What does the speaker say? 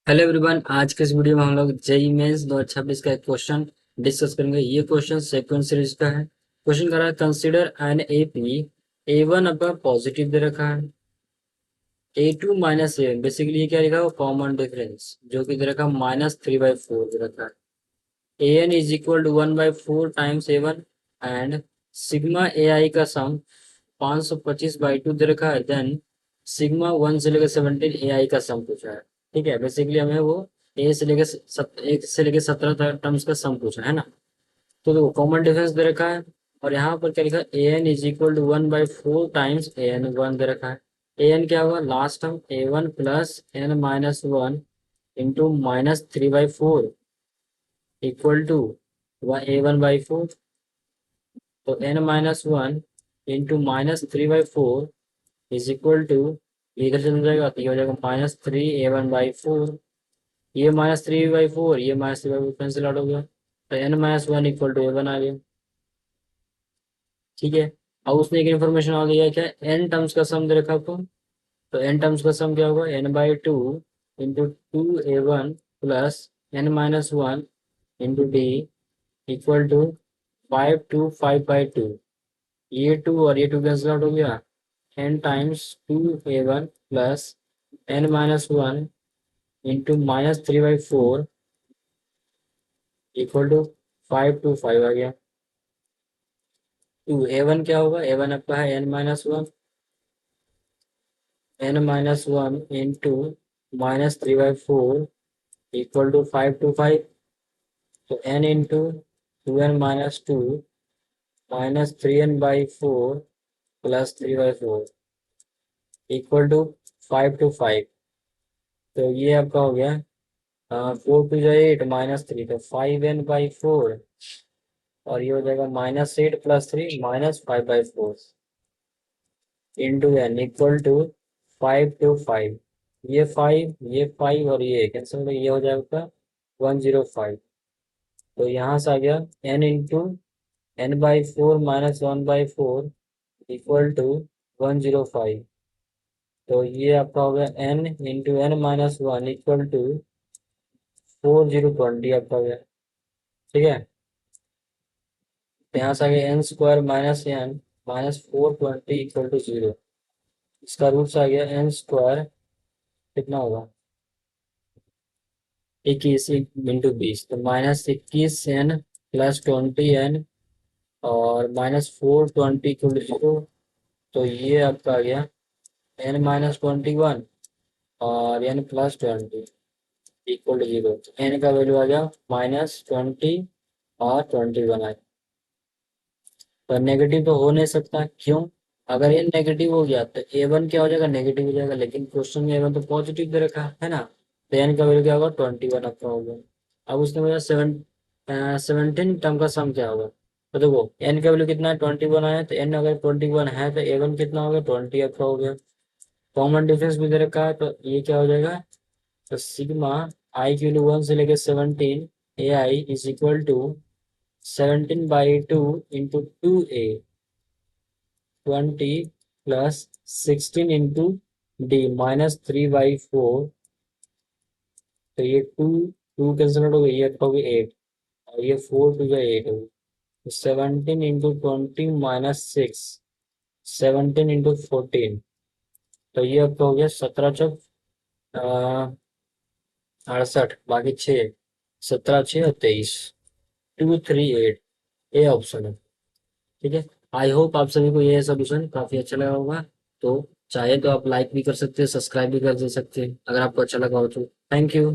Hello everyone, आज के इस वीडियो में हम लोग जेई मेंस 2026 का एक क्वेश्चन डिस्कस करेंगे। ये क्वेश्चन सेक्वेंस सीरीज का है। क्वेश्चन कर रहा है consider an A P A one आपका पॉजिटिव दे रखा है, A two minus A one basically ये क्या लिखा है कॉमन डिफरेंस जो कि दे रखा है -3/4 दे रखा है। A N is equal to 1/4 times A one and sigma A I का सम 525/2 दे रखा है। देन सिग्मा 1 से लेकर 17 ए आई का सम पूछा है। ठीक है, बेसिकली हमें वो ए से लेकर 1 से लेकर 17 तक टर्म्स का सम पूछा है ना। तो देखो कॉमन डिफरेंस दे रखा है और यहाँ पर क्या लिखा है A N is equal to 1/4 times A N one दे रखा है। ए एन क्या होगा last term A one plus N minus one into -3/4 equal to A one by four. तो N minus one into -3/4 is equal to इधर चल जाएगा तो ये हो जाएगा -3 A1/4। ये -3/4 ये -3/4 कैंसिल आउट हो गया तो n-1 इक्वल टू A1 आ गया। ठीक है, अब उसने एक इन्फॉर्मेशन और दिया है क्या n टर्म्स का सम दे रखा आपको। तो n टर्म्स का सम क्या होगा n/2 into 2A1 plus n-1 into d equal to 5/2 ये 2 और ये 2 कैंसिल आउट हो गया n times 2A1 plus n-1 into -3/4 equal to 5/2 आ गया। टू ए वन क्या होगा ए वन आपका है n-1 इंटू -3/4 इक्वल टू 5/2। तो n into 2n-2 -3n/4 plus 3/4 equal to 5/2। तो ये आपका हो गया 4 2 8 -3 तो 5n/4 और ये हो जाएगा -8 plus 3 -5/4 into N equal to 5/2। ये 5 और ये कैंसिल तो ये हो जाएगा 105। तो यहाँ से आ गया n into n/4 -1/4 equal to 105। तो ये आपका हो गया n into n-1 equal to 4020 आपका हो गया। ठीक है, तो यहाँ से आ गया n² minus n -420 equal to 0। इसका रूट्स आ गया n² कितना होगा 21 इंटू 20 तो -21n प्लस 20n और -420 इक्वल टू 0। तो ये आपका आ गया n-21 और n+20 इक्वल टू 0। n का वैल्यू आ गया -20 और 21 आया। तो नेगेटिव तो हो नहीं सकता, क्यों? अगर ये नेगेटिव हो गया तो ए वन क्या हो जाएगा नेगेटिव हो जाएगा, लेकिन क्वेश्चन में ए वन तो पॉजिटिव दे रखा है ना। तो एन का वैल्यू क्या होगा 21 आपका हो गया। अब उसने बोला 17 टर्म का सम क्या होगा। तो देखो एन का वैल्यू कितना है 21 आया, तो एन अगर 21 है तो ए वन कितना हो गया 20 आपका हो गया। कॉमन डिफरेंस भी दे रखा है तो ये क्या हो जाएगा तो सिग्मा आई की वैल्यू 1 से लेकर 17 A I is equal to 17/2 into 2a 20 plus 16 into D -3/4। तो ये 2 2 कैंसिल आउट हो गई, ये हो गई 8 और ये 4 2 8 हो गई। तो 17 इंटू 20 -6 17 इंटू 14। तो ये आपका हो गया 17 68 बाकी 6 17 6 और 23 238 ए ऑप्शन है। ठीक है, आई होप आप सभी को ये सोल्यूशन काफी अच्छा लगा होगा। तो चाहे तो आप लाइक भी कर सकते हैं, सब्सक्राइब भी कर दे सकते हैं अगर आपको अच्छा लगा हो तो। Thank you.